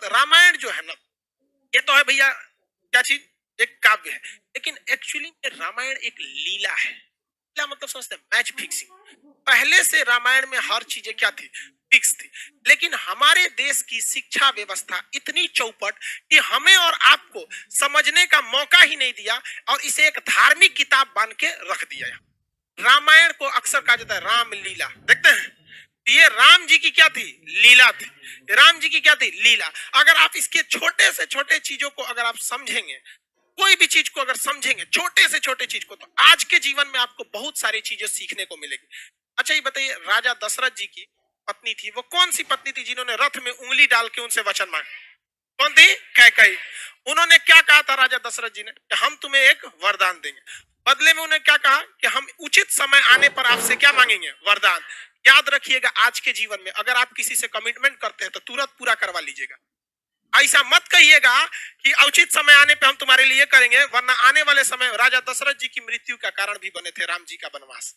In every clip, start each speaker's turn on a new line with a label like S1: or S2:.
S1: रामायण जो है ना, ये तो है भैया क्या चीज, एक काव्य है, लेकिन एक्चुअली में रामायण एक लीला है। लीला मतलब समझते हैं, मैच फिक्सिंग। पहले से रामायण में हर चीजें क्या थी, फिक्स थी। लेकिन हमारे देश की शिक्षा व्यवस्था इतनी चौपट कि हमें और आपको समझने का मौका ही नहीं दिया और इसे एक धार्मिक किताब बन के रख दिया। रामायण को अक्सर कहा जाता है राम लीला, देखते हैं ये राम जी की क्या थी, लीला थी। राम जी की क्या थी, लीला। अगर आप इसके छोटे से छोटे चीजों को अगर आप समझेंगे, कोई भी चीज को अगर समझेंगे, छोटे से छोटे चीज को, तो आज के जीवन में आपको बहुत सारी चीजें सीखने को मिलेगी। अच्छा ये बताइए, राजा दशरथ जी की पत्नी थी, वो कौन सी पत्नी थी जिन्होंने रथ में उंगली डाल के उनसे वचन मांगे? कौन थी? कैकेयी। उन्होंने क्या कहा था राजा दशरथ जी ने, कि हम तुम्हें एक वरदान देंगे। बदले में उन्हें क्या कहा कि हम उचित समय आने पर आपसे क्या मांगेंगे, वरदान। याद रखिएगा, आज के जीवन में अगर आप किसी से कमिटमेंट करते हैं तो तुरंत पूरा करवा लीजिएगा। ऐसा मत कहिएगा कि उचित समय आने पे हम तुम्हारे लिए करेंगे, वरना आने वाले समय राजा दशरथ जी की मृत्यु का कारण भी बने थे राम जी का वनवास।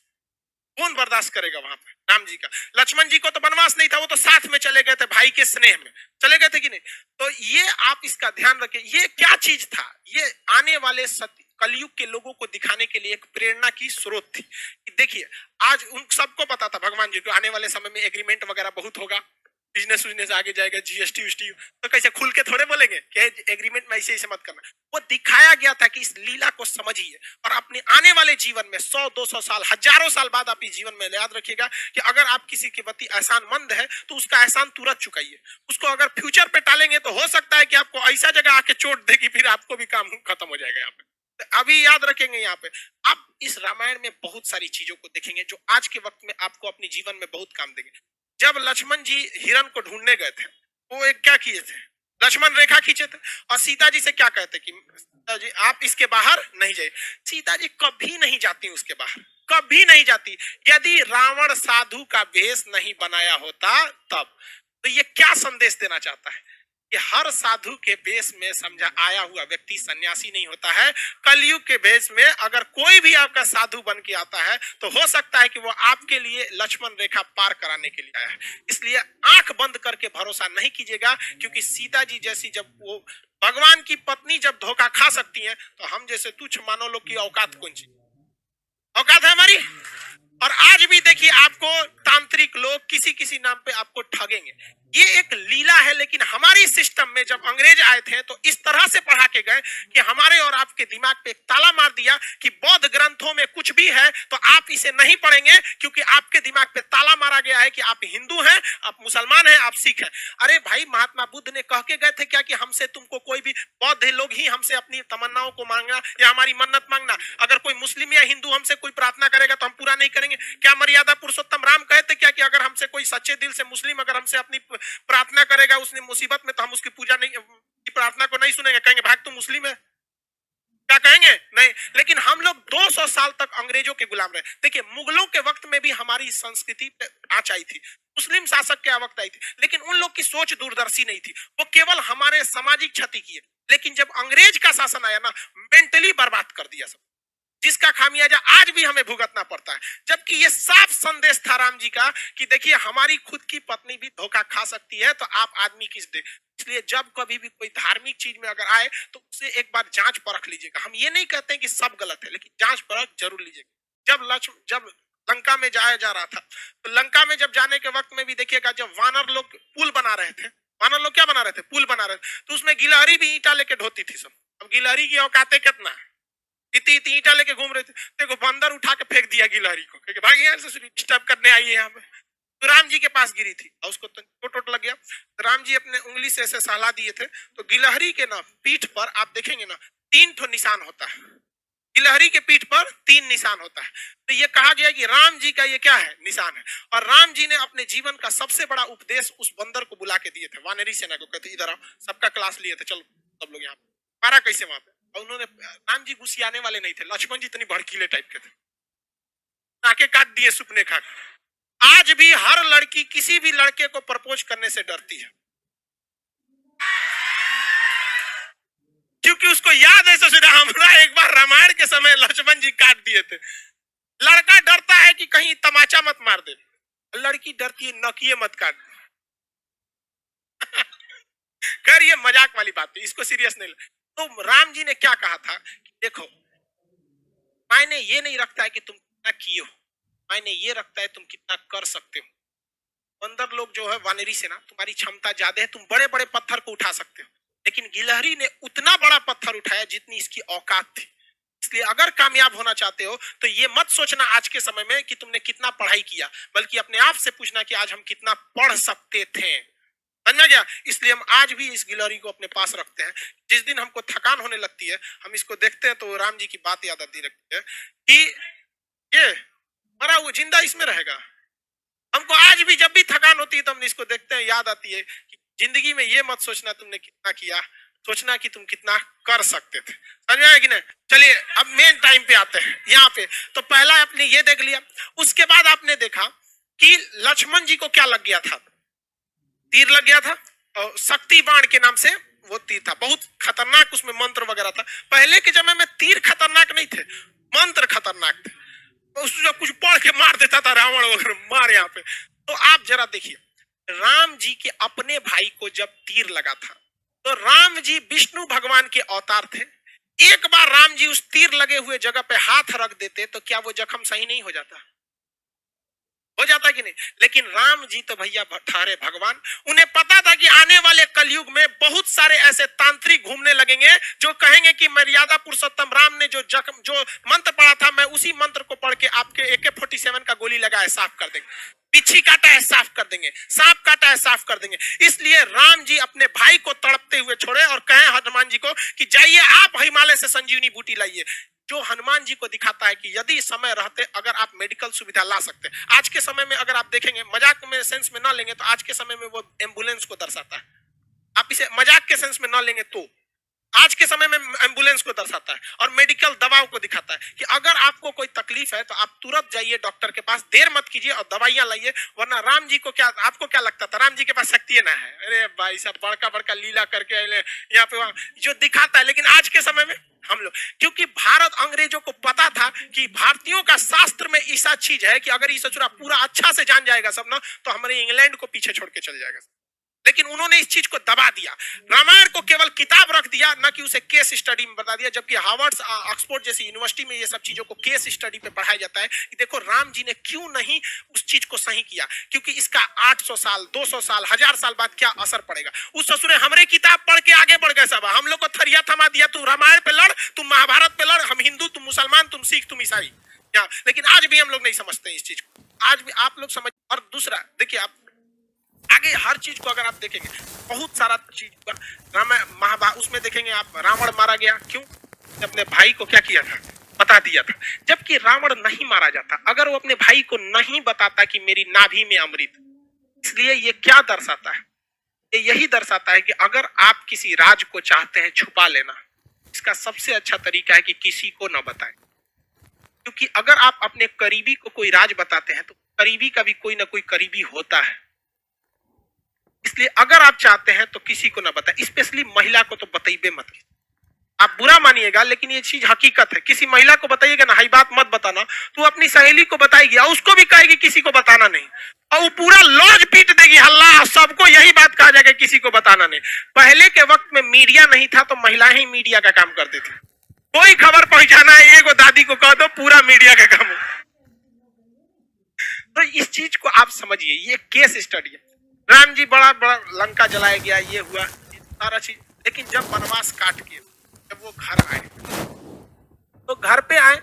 S1: कौन बर्दाश्त करेगा वहां पे राम जी का? लक्ष्मण जी को तो वनवास नहीं था, वो तो साथ में चले गए थे, भाई के स्नेह में चले गए थे कि नहीं? तो ये आप इसका ध्यान रखें, ये क्या चीज था, ये आने वाले कलयुग के लोगों को दिखाने के लिए एक प्रेरणा की स्रोत थी। देखिए, आज उन सबको पता था भगवान जी को आने वाले समय में एग्रीमेंट वगैरह बहुत होगा, बिजनेस उजनेस आगे जाएगा, जीएसटी वीएसटी, तो कैसे खुल के थोड़े बोलेंगे कि एग्रीमेंट में ऐसे ऐसे मत करना। वो दिखाया गया था कि इस लीला को समझिए और अपने आने वाले जीवन में 100-200 साल, हजारों साल बाद आप इस जीवन में याद रखिएगा कि अगर आप किसी के प्रति एहसानमंद है तो उसका एहसान तुरंत चुकाइए। उसको अगर फ्यूचर पे टालेंगे तो हो सकता है कि आपको ऐसा जगह आके चोट देगी, फिर आपको भी काम खत्म हो जाएगा यहाँ पे। तो अभी याद रखेंगे, यहाँ पे आप इस रामायण में बहुत सारी चीजों को देखेंगे जो आज के वक्त में आपको अपने जीवन में बहुत काम देंगे। जब लक्ष्मण जी हिरण को ढूंढने गए थे, वो एक क्या किए थे, लक्ष्मण रेखा खींचे थे और सीता जी से क्या कहते कि सीता जी आप इसके बाहर नहीं जाइए। सीता जी कभी नहीं जाती उसके बाहर, कभी नहीं जाती। यदि रावण साधु का वेश नहीं बनाया होता तब। तो ये क्या संदेश देना चाहता है कि हर साधु के वेश में समझा आया हुआ व्यक्ति सन्यासी नहीं होता है। कलयुग के वेश में अगर कोई भी आपका साधु बन के आता है तो हो सकता है कि वो आपके लिए लक्ष्मण रेखा पार कराने के लिए आया है। इसलिए आंख बंद करके भरोसा नहीं कीजिएगा, क्योंकि सीता जी जैसी जब वो भगवान की पत्नी जब धोखा खा सकती है, तो हम जैसे तुच्छ मानव लोग की औकात कौन सी औकात है हमारी? और आज भी देखिए, आपको तांत्रिक लोग किसी किसी नाम पे आपको ठगेंगे। ये एक लीला है, लेकिन हमारी सिस्टम में जब अंग्रेज आए थे तो इस तरह से पढ़ा के गए कि हमारे और आपके दिमाग पे एक ताला मार दिया कि बौद्ध ग्रंथों में कुछ भी है तो आप इसे नहीं पढ़ेंगे, क्योंकि आपके दिमाग पे ताला मारा गया है कि आप हिंदू हैं, आप मुसलमान हैं, आप सिख हैं। अरे भाई, महात्मा बुद्ध ने कह के गए थे क्या कि हमसे तुमको कोई भी, बौद्ध लोग ही हमसे अपनी तमन्नाओं को मांगना या हमारी मन्नत मांगना, अगर कोई मुस्लिम या हिंदू हमसे कोई प्रार्थना करेगा तो हम पूरा नहीं करेंगे। क्या मर्यादा पुरुषोत्तम राम कहते क्या कि अगर हमसे कोई सच्चे दिल से मुस्लिम अगर हमसे अपनी प्रार्थना करेगा उसने मुसीबत में, तो हम उसकी पूजा नहीं, की प्रार्थना को नहीं सुनेंगे, कहेंगे भाग तू मुस्लिम है, क्या कहेंगे? नहीं। लेकिन हम लोग 200 साल तक अंग्रेजों के गुलाम रहे। देखिए, मुगलों के वक्त में भी हमारी संस्कृति पे आंच आई थी, मुस्लिम शासक के वक्त आई थी, लेकिन उन लोग की सोच दूरदर्शी नहीं थी, वो केवल हमारे सामाजिक क्षति किए। लेकिन जब अंग्रेज का शासन आया ना, मेंटली बर्बाद कर दिया सब, जिसका खामियाजा आज भी हमें भुगतना पड़ता है। जबकि ये साफ संदेश था राम जी का कि देखिए, हमारी खुद की पत्नी भी धोखा खा सकती है, तो आप आदमी किस दे। इसलिए जब कभी भी कोई धार्मिक चीज में अगर आए तो उसे एक बार जांच परख लीजिएगा। हम ये नहीं कहते हैं कि सब गलत है, लेकिन जांच परख जरूर लीजिएगा। जब लंका में जाया जा रहा था, तो लंका में जब जाने के वक्त में भी देखिएगा, जब वानर लोग पुल बना रहे थे, वानर लोग क्या बना रहे थे, पुल बना रहे थे, तो उसमें गिलहरी भी ईंटा लेके ढोती थी सब। अब गिलहरी की औकातें कितना, इतनी इतनी ईंटा लेके घूम रहे थे, देखो बंदर उठा के फेंक दिया गिलहरी को, क्योंकि भाई यहाँ से डिस्टर्ब करने आई है यहाँ पे। तो राम जी के पास गिरी थी और उसको चोट लग गया। तो राम जी अपने उंगली से ऐसे सहला दिए थे, तो गिलहरी के ना पीठ पर आप देखेंगे ना 3 ठो निशान होता है। गिलहरी के पीठ पर 3 निशान होता है। तो ये कहा गया कि राम जी का ये क्या है, निशान है। और राम जी ने अपने जीवन का सबसे बड़ा उपदेश उस बंदर को बुला के दिए थे, वानरी सेना को, कहते इधर आओ, सबका क्लास लिए थे, चलो सब लोग यहाँ पे मारा कैसे वहां पे। और उन्होंने, राम जी गुस्सियाने वाले नहीं थे, लक्ष्मण जी इतनी भड़कीले टाइप के थे, नाके काट दिए सुपने खा। आज भी हर लड़की किसी भी लड़के को प्रपोज करने से डरती है, क्योंकि उसको याद है ससुरा हमरा एक बार रामायण के समय लक्ष्मण जी काट दिए थे। लड़का डरता है कि कहीं तमाचा मत मार दे, लड़की डरती है नकिए मत काट खैर ये मजाक वाली बात है, इसको सीरियस नहीं ले। तो राम जी ने क्या कहा था कि देखो, मायने ये नहीं रखता है कि तुम कितना किए हो, मायने ये रखता है तुम कितना कर सकते हो। अंदर लोग जो है वानरी सेना, तुम्हारी क्षमता ज्यादा है, तुम बड़े बड़े पत्थर को उठा सकते हो, लेकिन गिलहरी ने उतना बड़ा पत्थर उठाया जितनी इसकी औकात थी। इसलिए अगर कामयाब होना चाहते हो तो ये मत सोचना आज के समय में कि तुमने कितना पढ़ाई किया, बल्कि अपने आप से पूछना कि आज हम कितना पढ़ सकते थे। समझा गया? इसलिए हम आज भी इस गिलहरी को अपने पास रखते हैं। जिस दिन हमको थकान होने लगती है, हम इसको देखते हैं तो राम जी की बात याद आती रहती है कि ये मरा हुआ जिंदा इसमें रहेगा। हमको आज भी जब भी थकान होती है तो हम इसको देखते हैं, याद आती है कि जिंदगी में ये मत सोचना तुमने कितना किया, सोचना कि तुम कितना कर सकते थे। समझ में आया कि नहीं? चलिए अब मेन टाइम पे आते हैं यहाँ पे। तो पहला आपने ये देख लिया, उसके बाद आपने देखा कि लक्ष्मण जी को क्या लग गया था, तीर लग गया था, और शक्ति बाण के नाम से वो तीर था, बहुत खतरनाक, उसमें मंत्र वगैरह था। पहले के समय में तीर खतरनाक नहीं थे, मंत्र खतरनाक थे। उसको कुछ पढ़ के मार देता था रावण वगैरह, मार यहाँ पे। तो आप जरा देखिए, राम जी के अपने भाई को जब तीर लगा था तो राम जी विष्णु भगवान के अवतार थे। एक बार राम जी उस तीर लगे हुए जगह पे हाथ रख देते तो क्या वो जख्म सही नहीं हो जाता? हो जाता कि नहीं? लेकिन राम जी तो भैया ठारे भगवान, उन्हें पता था कि आने वाले कलयुग में बहुत सारे ऐसे तांत्रिक घूमने लगेंगे जो कहेंगे कि मर्यादा पुरुषोत्तम राम ने जो मंत्र पढ़ा था, मैं उसी मंत्र को पढ़ के आपके AK-47 का गोली लगा है साफ कर देंगे, पिछी काटा है साफ कर देंगे, सांप काटा है साफ कर देंगे। इसलिए राम जी अपने भाई को तड़पते हुए छोड़े और कहे हनुमान जी को कि जाइए आप हिमालय से संजीवनी बूटी लाइए, जो हनुमान जी को दिखाता है कि यदि समय रहते अगर आप मेडिकल सुविधा ला सकते। आज के समय में अगर आप देखेंगे, मजाक में सेंस में ना लेंगे तो आज के समय में वो एम्बुलेंस को दर्शाता है। आप इसे मजाक के सेंस में ना लेंगे तो आज के समय में एम्बुलेंस को दर्शाता है और मेडिकल दवाओं को दिखाता है कि अगर आपको कोई तकलीफ है तो आप तुरंत जाइए डॉक्टर के पास, देर मत कीजिए और दवाइयां लाइए। वरना राम जी को क्या, आपको क्या लगता था राम जी के पास शक्ति ना है? अरे भाई साहब, बड़का बड़का लीला करके यहाँ पे जो दिखाता है। लेकिन आज के समय में हम लोग, क्योंकि भारत अंग्रेजों को पता था कि भारतीयों का शास्त्र में ऐसा चीज है कि अगर ये सचुरा पूरा अच्छा से जान जाएगा सब ना, तो हमारे इंग्लैंड को पीछे छोड़ के चल जाएगा। लेकिन उन्होंने इस चीज को दबा दिया, रामायण को केवल किताब रख दिया, न कि उसे केस स्टडी में बता दिया। जबकि हार्वर्ड, ऑक्सफोर्ड जैसी यूनिवर्सिटी में ये सब चीजों को केस स्टडी पे पढ़ाया जाता है कि देखो राम जी ने क्यों नहीं उस चीज को सही किया, क्योंकि इसका 800 साल 200 साल 1000 साल बाद क्या असर पड़ेगा। उस ससुरे हमरे किताब पढ़ के आगे बढ़ गए सब, हम लोग को थरिया थमा दिया, तुम रामायण पे लड़, तुम महाभारत पे लड़, हम हिंदू तुम मुसलमान, तुम सिख तुम ईसाई। लेकिन आज भी हम लोग नहीं समझते इस चीज को, आज भी आप लोग समझ। और दूसरा देखिए, आप आगे हर चीज को अगर आप देखेंगे, बहुत सारा चीज रामायण महाभारत उसमें देखेंगे आप, रावण मारा गया क्यों? अपने भाई को क्या किया था, बता दिया था। जबकि रावण नहीं मारा जाता अगर वो अपने भाई को नहीं बताता कि मेरी नाभि में अमृत। इसलिए ये क्या दर्शाता है? ये यही दर्शाता है कि अगर आप किसी राज को चाहते हैं छुपा लेना, इसका सबसे अच्छा तरीका है कि किसी को न बताएं। क्योंकि अगर आप अपने करीबी को कोई राज बताते हैं तो करीबी का भी कोई ना कोई करीबी होता है। इसलिए अगर आप चाहते हैं तो किसी को ना बताएं, स्पेशली महिला को तो बताइए मत। आप बुरा मानिएगा लेकिन ये चीज हकीकत है। किसी महिला को बताइएगा ना, हाई बात मत बताना, तो अपनी सहेली को बताएगी और उसको भी कहेगी किसी को बताना नहीं, और वो पूरा लॉज पीट देगी, हल्ला, सबको यही बात कहा जाएगा किसी को बताना नहीं। पहले के वक्त में मीडिया नहीं था तो महिलाएं ही मीडिया का काम करती थी। कोई खबर पहुंचाना है, एक दादी को कह दो, पूरा मीडिया का काम है। तो इस चीज को आप समझिए, ये केस स्टडी है। राम जी बड़ा बड़ा लंका जलाया गया, ये हुआ सारा चीज, लेकिन जब वनवास काट के जब वो घर आए तो घर पे आए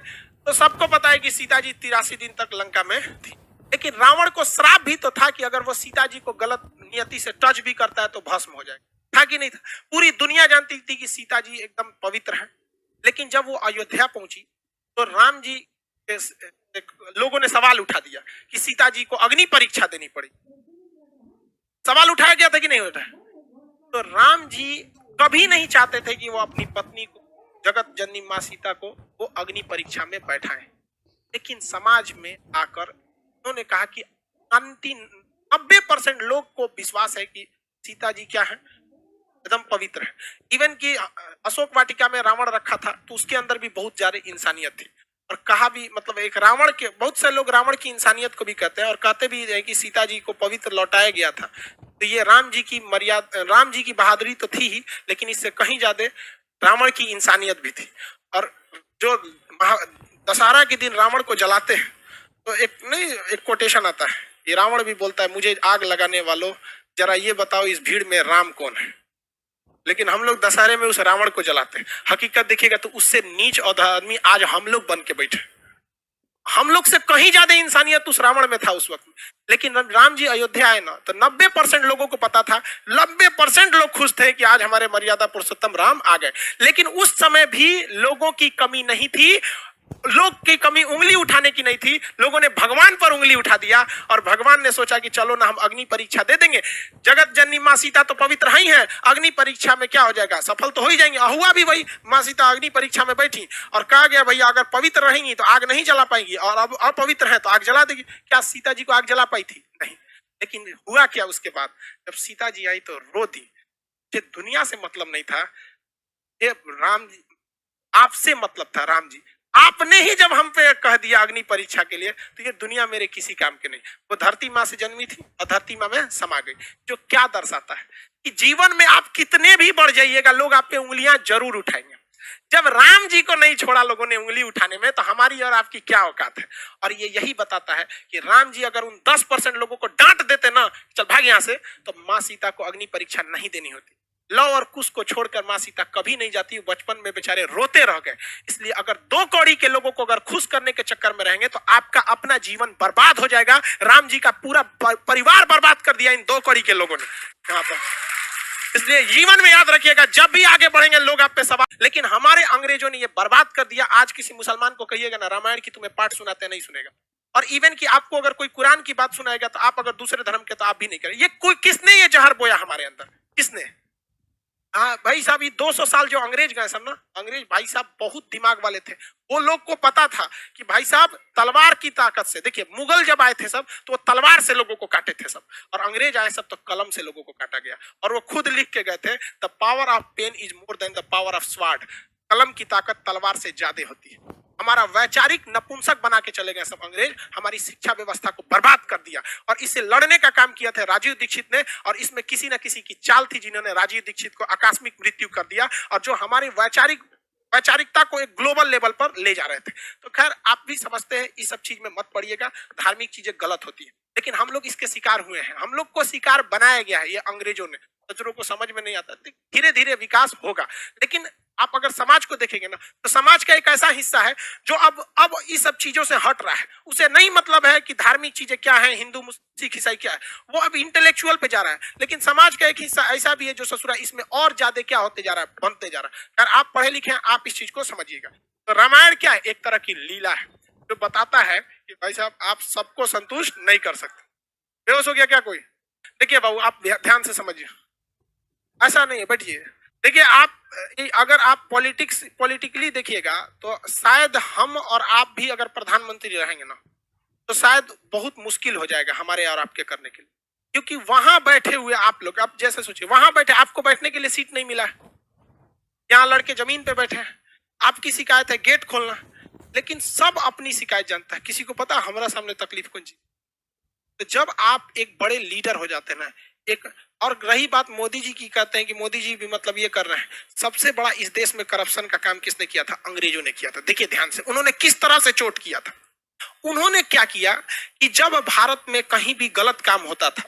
S1: तो सबको पता है कि सीता जी 83 दिन तक लंका में थी। लेकिन रावण को श्राप भी तो था कि अगर वो सीता जी को गलत नियति से टच भी करता है तो भस्म हो जाएगा, था कि नहीं था? पूरी दुनिया जानती थी कि सीता जी एकदम पवित्र है। लेकिन जब वो अयोध्या पहुंची तो राम जी के लोगों ने सवाल उठा दिया कि सीता जी को अग्नि परीक्षा देनी पड़ी। सवाल उठाया गया था कि नहीं उठाया? तो राम जी कभी नहीं चाहते थे कि वो अपनी पत्नी को, जगत जननी मां सीता को, वो अग्नि परीक्षा में बैठाएं। लेकिन समाज में आकर उन्होंने कहा कि 90% लोग को विश्वास है कि सीता जी क्या है, एकदम पवित्र है। इवन कि अशोक वाटिका में रावण रखा था तो उसके अंदर भी बहुत ज्यादा इंसानियत थी। और कहा भी, मतलब एक रावण के, बहुत से लोग रावण की इंसानियत को भी कहते हैं और कहते भी है कि सीता जी को पवित्र लौटाया गया था। तो ये राम जी की मर्यादा, राम जी की बहादुरी तो थी ही, लेकिन इससे कहीं ज्यादा रावण की इंसानियत भी थी। और जो दशहरा के दिन रावण को जलाते हैं तो एक कोटेशन आता है, ये रावण भी बोलता है, मुझे आग लगाने वालों जरा ये बताओ इस भीड़ में राम कौन है। लेकिन हम लोग दशहरे में उस रावण को जलाते हैं। हकीकत देखिएगा तो उससे नीच और आदमी आज हम लोग बन के बैठे, हम लोग से कहीं ज्यादा इंसानियत उस रावण में था उस वक्त में। लेकिन राम जी अयोध्या आए ना तो 90% लोगों को पता था, 90% लोग खुश थे कि आज हमारे मर्यादा पुरुषोत्तम राम आ गए। लेकिन उस समय भी लोगों की कमी नहीं थी, लोग की कमी उंगली उठाने की नहीं थी, लोगों ने भगवान पर उंगली उठा दिया और भगवान ने सोचा कि चलो ना हम अग्नि परीक्षा दे देंगे। जगत जननी माँ सीता तो पवित्र ही है, अग्नि परीक्षा में क्या हो जाएगा, सफल तो हो ही जाएंगे। हुआ भी वही, माँ सीता अग्नि परीक्षा में बैठी और कहा गया भैया अगर पवित्र रहेंगी तो आग नहीं जला पाएंगी और अब अपवित्र है तो आग जला देगी। क्या सीता जी को आग जला पाई थी? नहीं। लेकिन हुआ क्या उसके बाद, जब सीता जी आई तो रो दी। दुनिया से मतलब नहीं था, ये राम जी आपसे मतलब था। राम जी आपने ही जब हम पे कह दिया अग्नि परीक्षा के लिए तो ये दुनिया मेरे किसी काम के नहीं। वो धरती माँ से जन्मी थी और धरती माँ में समा गई, जो क्या दर्शाता है कि जीवन में आप कितने भी बढ़ जाइएगा लोग आप पे उंगलियां जरूर उठाएंगे। जब राम जी को नहीं छोड़ा लोगों ने उंगली उठाने में तो हमारी और आपकी क्या औकात है। और ये यही बताता है कि राम जी अगर उन 10% लोगों को डांट देते ना, चल भाग यहां से, तो माँ सीता को अग्नि परीक्षा नहीं देनी होती। लव और कुश को छोड़कर माँ सीता कभी नहीं जाती, बचपन में बेचारे रोते रह गए। इसलिए अगर 2 कौड़ी के लोगों को अगर खुश करने के चक्कर में रहेंगे तो आपका अपना जीवन बर्बाद हो जाएगा। राम जी का पूरा परिवार बर्बाद कर दिया इन 2 कौड़ी के लोगों ने यहाँ पर। इसलिए जीवन में याद रखिएगा, जब भी आगे बढ़ेंगे लोग आप पे सवाल, लेकिन हमारे अंग्रेजों ने ये बर्बाद कर दिया। आज किसी मुसलमान को कहिएगा ना रामायण की तुम्हें पाठ सुनाते, नहीं सुनेगा। और इवन कि आपको अगर कोई कुरान की बात सुनाएगा तो आप अगर दूसरे धर्म के तो आप भी नहीं करें। ये कोई किसने ये जहर बोया हमारे अंदर, किसने? हाँ भाई साहब, ये 200 साल जो अंग्रेज गए सब ना, अंग्रेज भाई साहब बहुत दिमाग वाले थे। वो लोग को पता था कि भाई साहब तलवार की ताकत से, देखिए मुगल जब आए थे सब तो वो तलवार से लोगों को काटे थे सब, और अंग्रेज आए सब तो कलम से लोगों को काटा गया। और वो खुद लिख के गए थे, the power of pen is more than the power of sword. कलम की ताकत तलवार से ज्यादा होती है। हमारा वैचारिक नपुंसक बना के चले गए सब अंग्रेज, हमारी शिक्षा व्यवस्था को बर्बाद कर दिया। और इससे लड़ने का काम किया था राजीव दीक्षित ने, और इसमें किसी न किसी की चाल थी जिन्होंने राजीव दीक्षित को आकस्मिक मृत्यु कर दिया और जो हमारी वैचारिकता को एक ग्लोबल लेवल पर ले जा रहे थे। तो खैर आप भी समझते हैं, इस सब चीज में मत पड़िएगा, धार्मिक चीजें गलत होती है, लेकिन हम लोग इसके शिकार हुए हैं, हम लोग को शिकार बनाया गया है ये अंग्रेजों ने। दूसरों को समझ में नहीं आता, धीरे धीरे विकास होगा। लेकिन आप अगर समाज को देखेंगे ना तो समाज का एक ऐसा हिस्सा है जो अब इस सब चीजों से हट रहा है। उसे नहीं मतलब है कि धार्मिक चीजें क्या है, हिंदू सिख ईसाई क्या है, वो अब इंटेलेक्चुअल पे जा रहा है। लेकिन समाज का एक हिस्सा ऐसा भी है जो ससुरा इसमें और ज्यादा क्या होते जा रहा है, बनते जा रहा है। अगर आप पढ़े लिखे हैं आप इस चीज को समझिएगा। तो रामायण क्या है, एक तरह की लीला है जो बताता है कि भाई साहब आप सबको संतुष्ट नहीं कर सकते। बेहोश हो गया क्या कोई? देखिए बाबू आप ध्यान से समझिए, ऐसा नहीं है, बैठिए। देखिए आप अगर आप पॉलिटिकली देखिएगा तो शायद हम और आप भी अगर प्रधानमंत्री रहेंगे ना तो शायद बहुत मुश्किल हो जाएगा हमारे और आपके करने के लिए, क्योंकि वहां बैठे हुए आप लोग, आप जैसे सोचिए वहां बैठे, आपको बैठने के लिए सीट नहीं मिला है, यहाँ लड़के जमीन पे बैठे हैं, आपकी शिकायत है गेट खोलना, लेकिन सब अपनी शिकायत जानता है, किसी को पता हमारा सामने तकलीफ कौन सी। तो जब आप एक बड़े लीडर हो जाते हैं ना, एक और रही बात मोदी जी की, कहते हैं कि मोदी जी भी मतलब ये कर रहे हैं, सबसे बड़ा इस देश में करप्शन का काम किसने किया था? अंग्रेजों ने किया था। देखिए ध्यान से, उन्होंने किस तरह से चोट किया था। उन्होंने क्या किया कि जब भारत में कहीं भी गलत काम होता था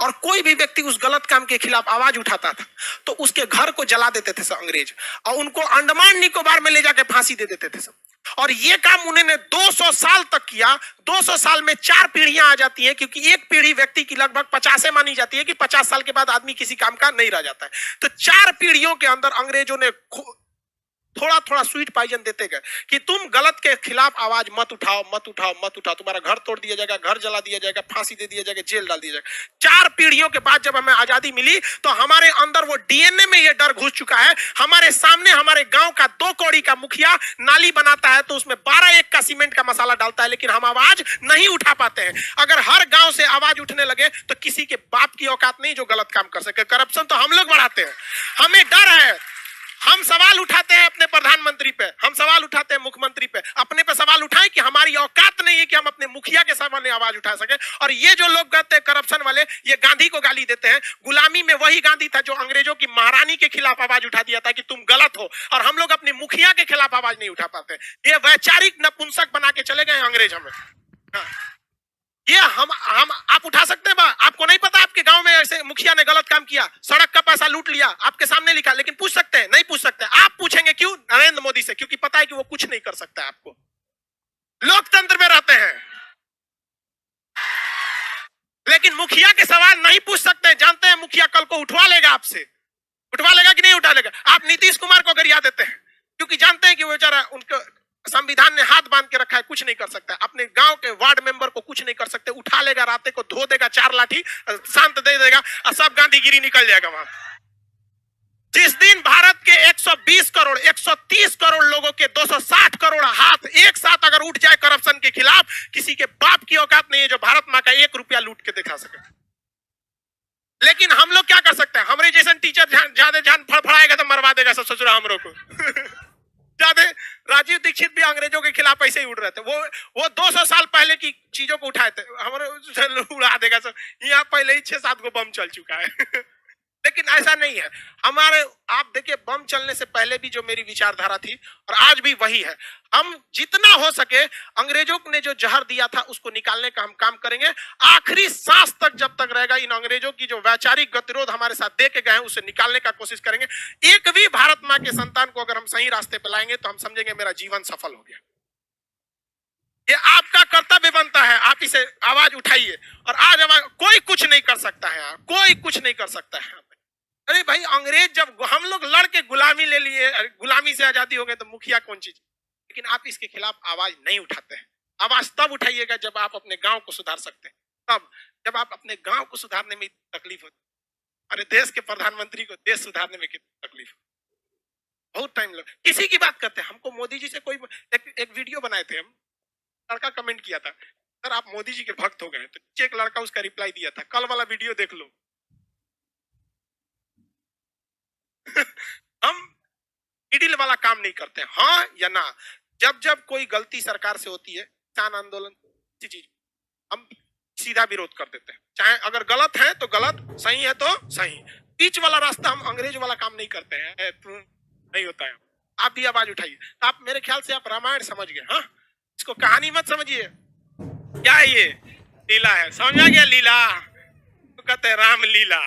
S1: और कोई भी व्यक्ति उस गलत काम के खिलाफ आवाज उठाता था तो उसके घर को जला देते थे सब अंग्रेज, और उनको अंडमान निकोबार में ले जाके फांसी दे देते थे सब। और ये काम उन्होंने 200 साल तक किया। 200 साल में 4 पीढ़ियां आ जाती हैं, क्योंकि एक पीढ़ी व्यक्ति की लगभग 50 मानी जाती है कि 50 साल के बाद आदमी किसी काम का नहीं रह जाता है। तो 4 पीढ़ियों के अंदर अंग्रेजों ने थोड़ा थोड़ा स्वीट पॉइजन देते गए कि तुम गलत के खिलाफ आवाज मत उठाओ, मत उठाओ, मत उठाओ, तुम्हारा घर तोड़ दिया जाएगा, घर जला दिया जाएगा, फांसी दे दिया जाएगा, जेल डाल दिया जाएगा। 4 पीढ़ियों के बाद जब हमें आजादी मिली तो हमारे अंदर वो डीएनए में ये डर घुस चुका है। हमारे सामने हमारे गांव का 2 कौड़ी का मुखिया नाली बनाता है तो उसमें 12 का सीमेंट का मसाला डालता है, लेकिन हम आवाज नहीं उठा पाते हैं। अगर हर गांव से आवाज उठने लगे तो किसी के बाप की औकात नहीं जो गलत काम कर सके। करप्शन तो हम लोग बढ़ाते हैं, हमें डर है, हम सवाल उठाते हैं अपने प्रधानमंत्री पे, हम सवाल उठाते हैं मुख्यमंत्री पे, अपने पे सवाल उठाएं कि हमारी औकात नहीं है कि हम अपने मुखिया के सामने आवाज उठा सके। और ये जो लोग कहते हैं करप्शन वाले, ये गांधी को गाली देते हैं। गुलामी में वही गांधी था जो अंग्रेजों की महारानी के खिलाफ आवाज उठा दिया था कि तुम गलत हो, और हम लोग अपने मुखिया के खिलाफ आवाज नहीं उठा पाते। ये वैचारिक नपुंसक बना के चले गए अंग्रेज हमें। हाँ। ये हम आप उठा सकते हैं। आपको नहीं पता आपके गांव में ऐसे मुखिया ने गलत काम किया, सड़क का पैसा लूट लिया, आपके सामने लिखा, लेकिन पूछ सकते हैं? नहीं पूछ सकते। आप पूछेंगे क्यों? नरेंद्र मोदी से, क्योंकि पता है कि वो कुछ नहीं कर सकता है। आपको लोकतंत्र में रहते हैं, लेकिन मुखिया के सवाल नहीं पूछ सकते। जानते हैं मुखिया कल को उठवा लेगा आपसे, उठवा लेगा कि नहीं उठा लेगा? आप नीतीश कुमार को गरिया देते हैं क्योंकि जानते हैं कि वो बेचारा, उनको संविधान ने हाथ बांध के रखा है, कुछ नहीं कर सकता। अपने गांव के वार्ड मेंबर को कुछ नहीं कर सकते। उठा लेगा, राते को धो देगा 4 लाठी, शांत दे देगा और सब गांधीगिरी निकल जाएगा वहां। जिस दिन भारत के 120 करोड़ 130 करोड़ लोगों के 260 करोड़ हाथ एक साथ अगर उठ जाए करप्शन के खिलाफ, किसी के बाप की औकात नहीं है जो भारत मां का 1 रुपया लूट के दिखा सके। लेकिन हम लोग क्या कर सकते हैं? हमारे जैसे टीचर ज्यादा जान फड़फड़ाएगा तो मरवा देगा सब ससुरा हमरों को। ज्यादा राजीव दीक्षित भी अंग्रेजों के खिलाफ ऐसे ही उड़ रहे थे। वो 200 साल पहले की चीजों को उठाए थे, हमारे उड़ा देगा सब। यहाँ पहले ही 6-7 गो बम चल चुका है। लेकिन ऐसा नहीं है हमारे। आप देखिए, बम चलने से पहले भी जो मेरी विचारधारा थी और आज भी वही है। हम जितना हो सके अंग्रेजों ने जो जहर दिया था उसको निकालने का हम काम करेंगे। आखिरी सांस तक जब तक रहेगा, इन अंग्रेजों की जो वैचारिक गतिरोध हमारे साथ दे के गए हैं उसे निकालने का कोशिश करेंगे। एक भी भारत माँ के संतान को अगर हम सही रास्ते पर लाएंगे तो हम समझेंगे मेरा जीवन सफल हो गया। ये आपका कर्तव्य बनता है, आप इसे आवाज उठाइए। और आज कोई कुछ नहीं कर सकता है यार, कोई कुछ नहीं कर सकता है। अरे भाई, अंग्रेज जब हम लोग लड़ के गुलामी ले लिए, गुलामी से आजादी हो गए, तो मुखिया कौन चीज? लेकिन आप इसके खिलाफ आवाज नहीं उठाते हैं। आवाज तब उठाइएगा जब आप अपने गांव को सुधार सकते हैं, तब जब आप अपने गांव को सुधारने में तकलीफ होती है। अरे देश के प्रधानमंत्री को देश सुधारने में कितनी तकलीफ है, बहुत टाइम लग। किसी की बात करते हैं, हमको मोदी जी से कोई एक वीडियो बनाए थे हम, लड़का कमेंट किया था, सर आप मोदी जी के भक्त हो गए, तो एक लड़का उसका रिप्लाई दिया था, कल वाला वीडियो देख लो। हम मिडिल वाला काम नहीं करते, हाँ या ना। जब जब कोई गलती सरकार से होती है, किसान आंदोलन, चीज, हम सीधा विरोध कर देते हैं। चाहे अगर गलत है तो गलत, सही है तो सही। बीच वाला रास्ता हम अंग्रेज वाला काम नहीं करते हैं। नहीं होता है। आप भी आवाज उठाइए। आप मेरे ख्याल से आप रामायण समझ गए। हाँ, इसको कहानी मत समझिए। क्या है ये? लीला है, समझ आ गया? लीला तो कहते हैं राम लीला।